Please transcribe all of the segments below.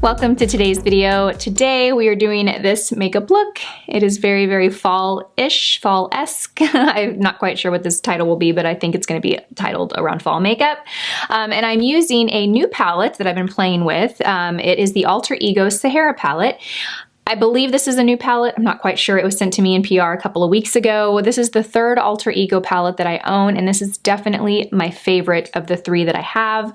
Welcome to today's video. Today we are doing this makeup look. It is very, very fall-ish, fall-esque. I'm not quite sure what this title will be, but I think it's going to be titled around fall makeup. And I'm using a new palette that I've been playing with. It is the Alter Ego Sahara palette. I believe this is a new palette. I'm not quite sure. It was sent to me in PR a couple of weeks ago. This is the third Alter Ego palette that I own, and this is definitely my favorite of the three that I have.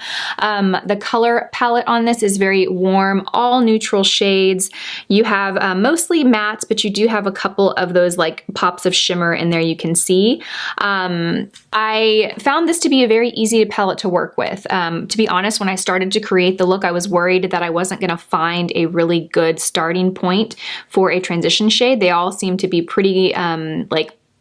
The color palette on this is very warm, all neutral shades. You have mostly mattes, but you do have a couple of those like pops of shimmer in there you can see. I found this to be a very easy palette to work with. To be honest, when I started to create the look, I was worried that I wasn't gonna find a really good starting point for a transition shade. They all seem to be pretty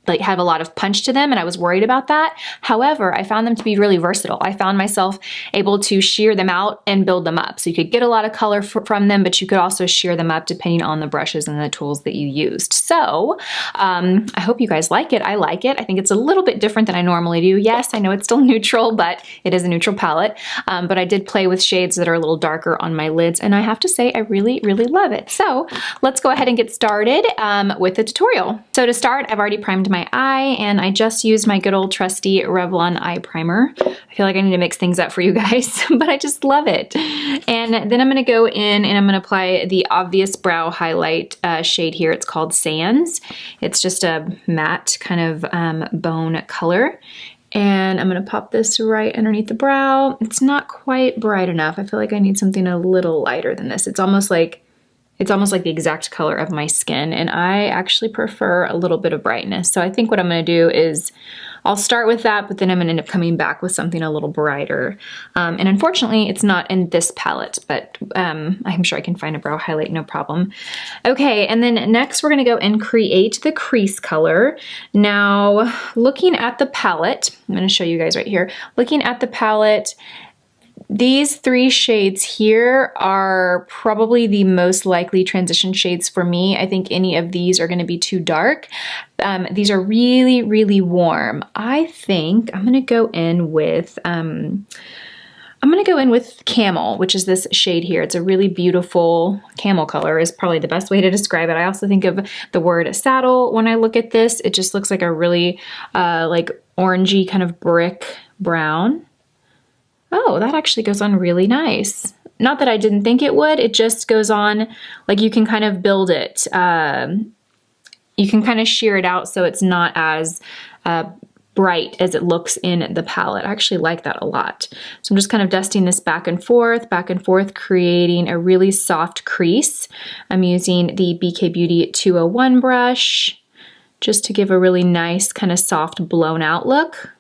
like have a lot of punch to them, and I was worried about that. However, I found them to be really versatile. I found myself able to sheer them out and build them up. So you could get a lot of color from them, but you could also sheer them up depending on the brushes and the tools that you used. So I hope you guys like it. I like it. I think it's a little bit different than I normally do. Yes, I know it's still neutral, but it is a neutral palette. But I did play with shades that are a little darker on my lids, and I have to say I really, really love it. So let's go ahead and get started with the tutorial. So to start, I've already primed my eye, and I just used my good old trusty Revlon eye primer. I feel like I need to mix things up for you guys, but I just love it. And then I'm gonna go in and I'm gonna apply the obvious brow highlight shade here. It's called Sands. It's just a matte kind of bone color. And I'm gonna pop this right underneath the brow. It's not quite bright enough. I feel like I need something a little lighter than this. It's almost like the exact color of my skin, and I actually prefer a little bit of brightness. So I think what I'm gonna do is I'll start with that, but then I'm gonna end up coming back with something a little brighter. And unfortunately, it's not in this palette, but I'm sure I can find a brow highlight, no problem. Okay, and then next we're gonna go and create the crease color. Now, looking at the palette, I'm gonna show you guys right here. Looking at the palette, these three shades here are probably the most likely transition shades for me. I think any of these are going to be too dark. These are really, really warm. I think I'm going to go in with Camel, which is this shade here. It's a really beautiful camel color is probably the best way to describe it. I also think of the word saddle when I look at this. It just looks like a really like orangey kind of brick brown. Oh, that actually goes on really nice. Not that I didn't think it would, it just goes on, like you can kind of build it. You can kind of sheer it out so it's not as bright as it looks in the palette. I actually like that a lot. So I'm just kind of dusting this back and forth, creating a really soft crease. I'm using the BK Beauty 201 brush just to give a really nice kind of soft blown out look.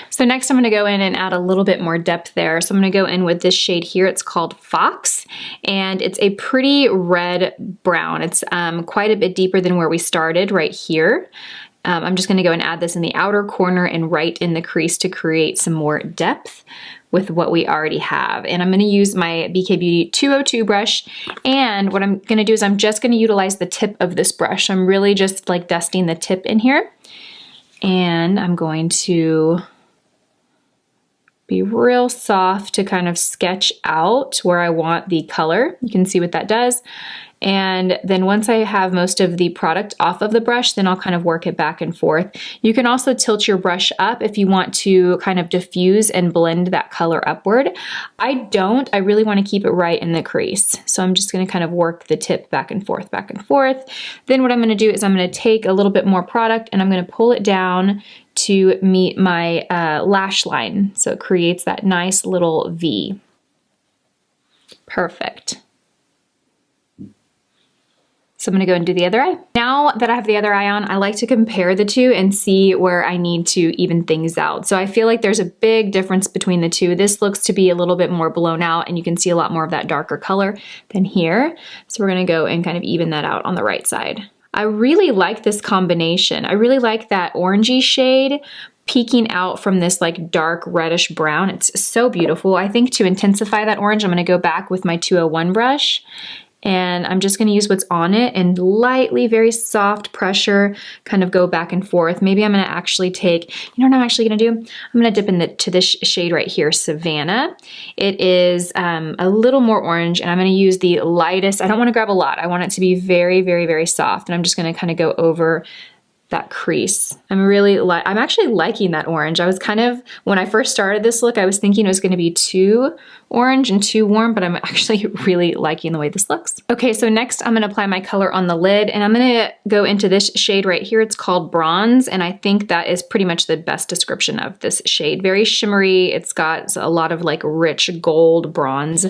So next I'm going to go in and add a little bit more depth there. So I'm going to go in with this shade here. It's called Fox, and it's a pretty red brown. It's quite a bit deeper than where we started right here. I'm just going to go and add this in the outer corner and right in the crease to create some more depth with what we already have. And I'm going to use my BK Beauty 202 brush, and what I'm going to do is I'm just going to utilize the tip of this brush. I'm really just like dusting the tip in here. And I'm going to be real soft to kind of sketch out where I want the color. You can see what that does. And then once I have most of the product off of the brush, then I'll kind of work it back and forth. You can also tilt your brush up if you want to kind of diffuse and blend that color upward. I don't. I really want to keep it right in the crease. So I'm just going to kind of work the tip back and forth, back and forth. Then what I'm going to do is I'm going to take a little bit more product and I'm going to pull it down to meet my lash line. So it creates that nice little V. Perfect. So I'm gonna go and do the other eye. Now that I have the other eye on, I like to compare the two and see where I need to even things out. So I feel like there's a big difference between the two. This looks to be a little bit more blown out, and you can see a lot more of that darker color than here. So we're gonna go and kind of even that out on the right side. I really like this combination. I really like that orangey shade peeking out from this like dark reddish brown. It's so beautiful. I think to intensify that orange, I'm gonna go back with my 201 brush And I'm just gonna use what's on it and lightly, very soft pressure, kind of go back and forth. Maybe I'm gonna actually take, you know what I'm actually gonna do? I'm gonna dip into this shade right here, Savannah. It is a little more orange, and I'm gonna use the lightest. I don't wanna grab a lot. I want it to be very, very, very soft. And I'm just gonna kind of go over that crease. I'm actually liking that orange. I was kind of, when I first started this look, I was thinking it was gonna be too orange and too warm, but I'm actually really liking the way this looks. Okay, so next I'm gonna apply my color on the lid, and I'm gonna go into this shade right here. It's called Bronze, and I think that is pretty much the best description of this shade. Very shimmery. It's got a lot of like rich gold bronze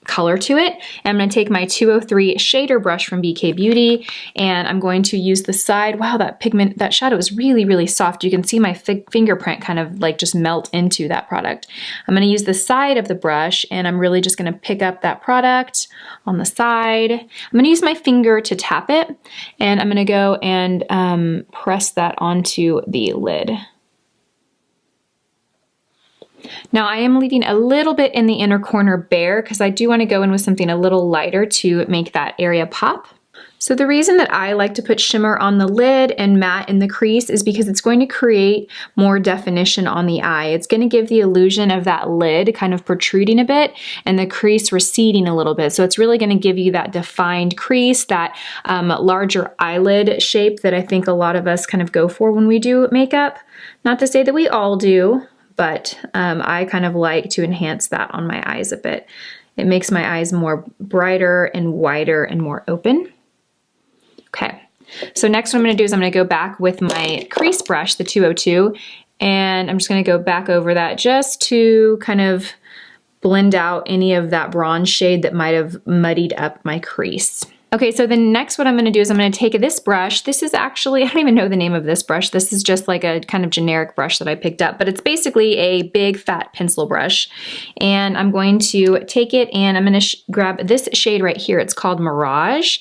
color to it. And I'm gonna take my 203 shader brush from BK Beauty, and I'm going to use the side. Wow, that shadow is really, really soft. You can see my fingerprint kind of like just melt into that product. I'm gonna use the side of the brush, and I'm really just gonna pick up that product on the side. I'm gonna use my finger to tap it, and I'm gonna go and press that onto the lid. Now I am leaving a little bit in the inner corner bare because I do want to go in with something a little lighter to make that area pop. So the reason that I like to put shimmer on the lid and matte in the crease is because it's going to create more definition on the eye. It's going to give the illusion of that lid kind of protruding a bit and the crease receding a little bit. So it's really going to give you that defined crease, that larger eyelid shape that I think a lot of us kind of go for when we do makeup. Not to say that we all do, but I kind of like to enhance that on my eyes a bit. It makes my eyes more brighter and wider and more open. Okay, so next what I'm gonna do is I'm gonna go back with my crease brush, the 202, and I'm just gonna go back over that just to kind of blend out any of that bronze shade that might have muddied up my crease. Okay, so the next what I'm gonna do is I'm gonna take this brush. This is actually, I don't even know the name of this brush. This is just like a kind of generic brush that I picked up, but it's basically a big fat pencil brush. And I'm going to take it and I'm gonna grab this shade right here. It's called Mirage.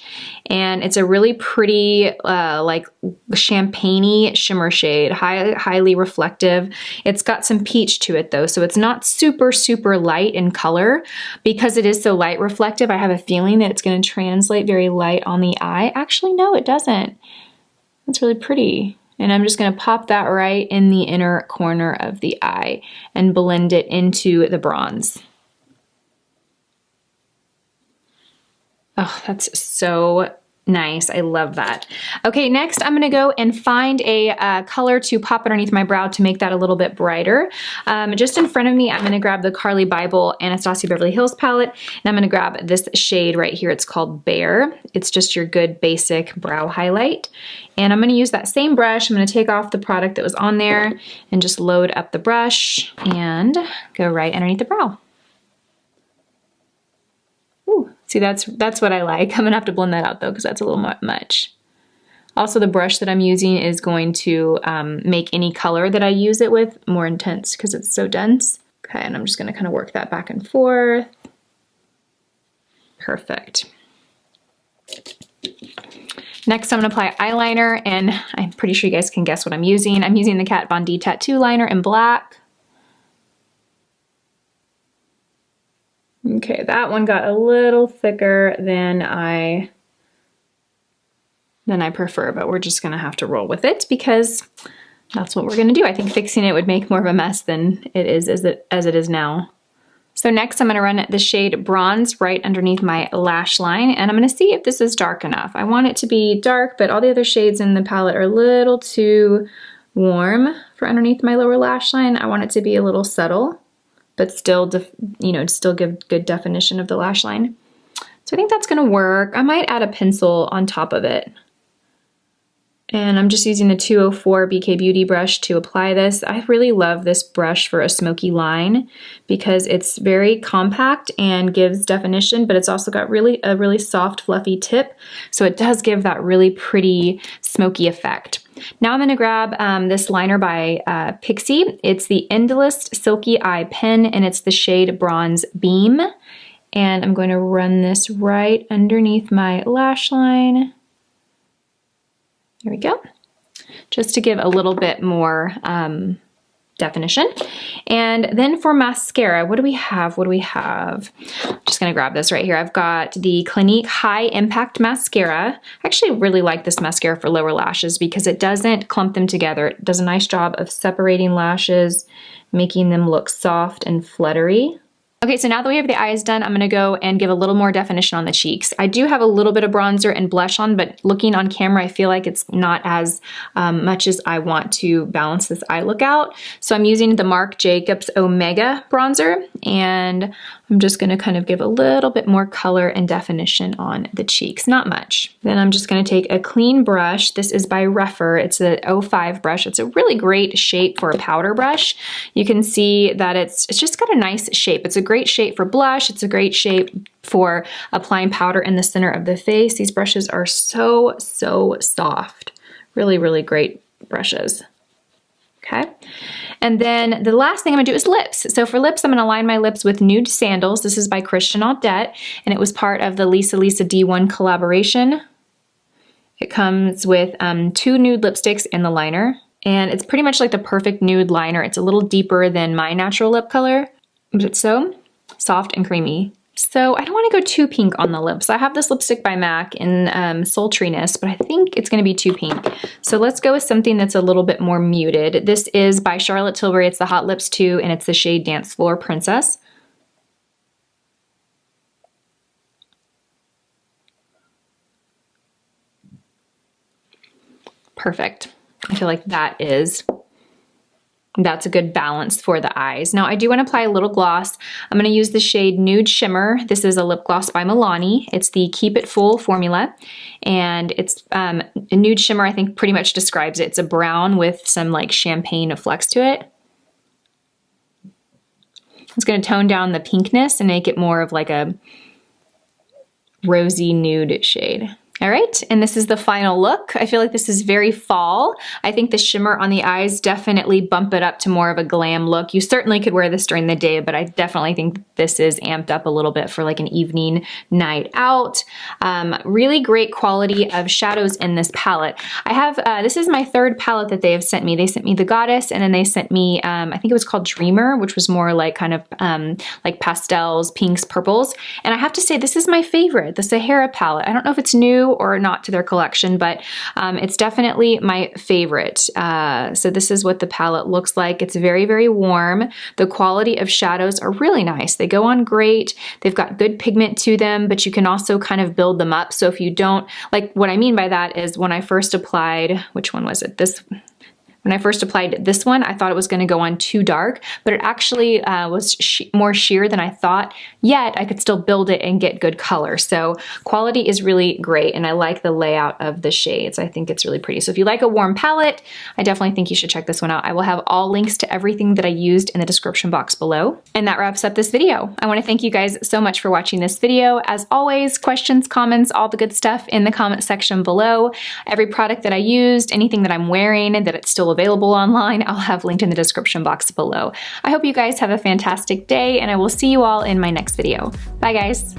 And it's a really pretty like champagne-y shimmer shade, highly reflective. It's got some peach to it though, so it's not super, super light in color. Because it is so light reflective, I have a feeling that it's gonna translate very light on the eye. Actually, no, it doesn't. It's really pretty. And I'm just gonna pop that right in the inner corner of the eye and blend it into the bronze. Oh, that's so nice. I love that. Okay, next I'm gonna go and find a color to pop underneath my brow to make that a little bit brighter. Just in front of me, I'm gonna grab the Carly Bible Anastasia Beverly Hills palette, and I'm gonna grab this shade right here. It's called Bare. It's just your good basic brow highlight. And I'm gonna use that same brush. I'm gonna take off the product that was on there and just load up the brush and go right underneath the brow. Ooh, see, that's what I like. I'm gonna have to blend that out though, because that's a little much. Also, the brush that I'm using is going to make any color that I use it with more intense because it's so dense. Okay, and I'm just gonna kind of work that back and forth. Perfect. Next, I'm gonna apply eyeliner, and I'm pretty sure you guys can guess what I'm using. I'm using the Kat Von D Tattoo Liner in black. Okay, that one got a little thicker than I prefer, but we're just gonna have to roll with it because that's what we're gonna do. I think fixing it would make more of a mess than it is as it is now. So next I'm gonna run the shade Bronze right underneath my lash line, and I'm gonna see if this is dark enough. I want it to be dark, but all the other shades in the palette are a little too warm for underneath my lower lash line. I want it to be a little subtle, but still, still give good definition of the lash line. So I think that's gonna work. I might add a pencil on top of it. And I'm just using the 204 BK Beauty brush to apply this. I really love this brush for a smoky line because it's very compact and gives definition, but it's also got a really soft, fluffy tip. So it does give that really pretty smoky effect. Now I'm gonna grab this liner by Pixi. It's the Endless Silky Eye Pen, and it's the shade Bronze Beam. And I'm going to run this right underneath my lash line. There we go. Just to give a little bit more definition. And then for mascara, what do we have? What do we have? I'm just gonna grab this right here. I've got the Clinique High Impact Mascara. I actually really like this mascara for lower lashes because it doesn't clump them together. It does a nice job of separating lashes, making them look soft and fluttery. Okay, so now that we have the eyes done, I'm gonna go and give a little more definition on the cheeks. I do have a little bit of bronzer and blush on, but looking on camera, I feel like it's not as much as I want to balance this eye look out. So I'm using the Marc Jacobs Omega bronzer, and I'm just gonna kind of give a little bit more color and definition on the cheeks, not much. Then I'm just gonna take a clean brush. This is by Rephr. It's the 05 brush. It's a really great shape for a powder brush. You can see that it's just got a nice shape. It's a great shape for blush. It's a great shape for applying powder in the center of the face. These brushes are so soft. Really, really great brushes. Okay. And then the last thing I'm gonna do is lips. So for lips, I'm gonna line my lips with Nude Sandals. This is by Christian Audette, and it was part of the Lisa D1 collaboration. It comes with 2 nude lipsticks and the liner, and it's pretty much like the perfect nude liner. It's a little deeper than my natural lip color, but it's so soft and creamy. So I don't want to go too pink on the lips. I have this lipstick by MAC in Sultriness, but I think it's going to be too pink. So let's go with something that's a little bit more muted. This is by Charlotte Tilbury. It's the Hot Lips 2, and it's the shade Dance Floor Princess. Perfect. I feel like that's a good balance for the eyes. Now I do want to apply a little gloss. I'm going to use the shade Nude Shimmer. This is a lip gloss by Milani. It's the Keep It Full formula, and it's a nude shimmer. I think pretty much describes it. It's a brown with some like champagne flecks to it. It's going to tone down the pinkness and make it more of like a rosy nude shade. All right, and this is the final look. I feel like this is very fall. I think the shimmer on the eyes definitely bump it up to more of a glam look. You certainly could wear this during the day, but I definitely think this is amped up a little bit for like an evening night out. Really great quality of shadows in this palette. I have, this is my 3rd palette that they have sent me. They sent me the Goddess, and then they sent me, I think it was called Dreamer, which was more like kind of like pastels, pinks, purples. And I have to say, this is my favorite, the Sahara palette. I don't know if it's new or not to their collection, but it's definitely my favorite. So this is what the palette looks like. It's very, very warm. The quality of shadows are really nice. They go on great. They've got good pigment to them, but you can also kind of build them up. So if you don't, like what I mean by that is when I first applied, which one was it? When I first applied this one, I thought it was going to go on too dark, but it actually was more sheer than I thought, yet I could still build it and get good color. So quality is really great, and I like the layout of the shades. I think it's really pretty. So if you like a warm palette, I definitely think you should check this one out. I will have all links to everything that I used in the description box below. And that wraps up this video. I want to thank you guys so much for watching this video. As always, questions, comments, all the good stuff in the comment section below. Every product that I used, anything that I'm wearing that it's still available online, I'll have linked in the description box below. I hope you guys have a fantastic day, and I will see you all in my next video. Bye guys.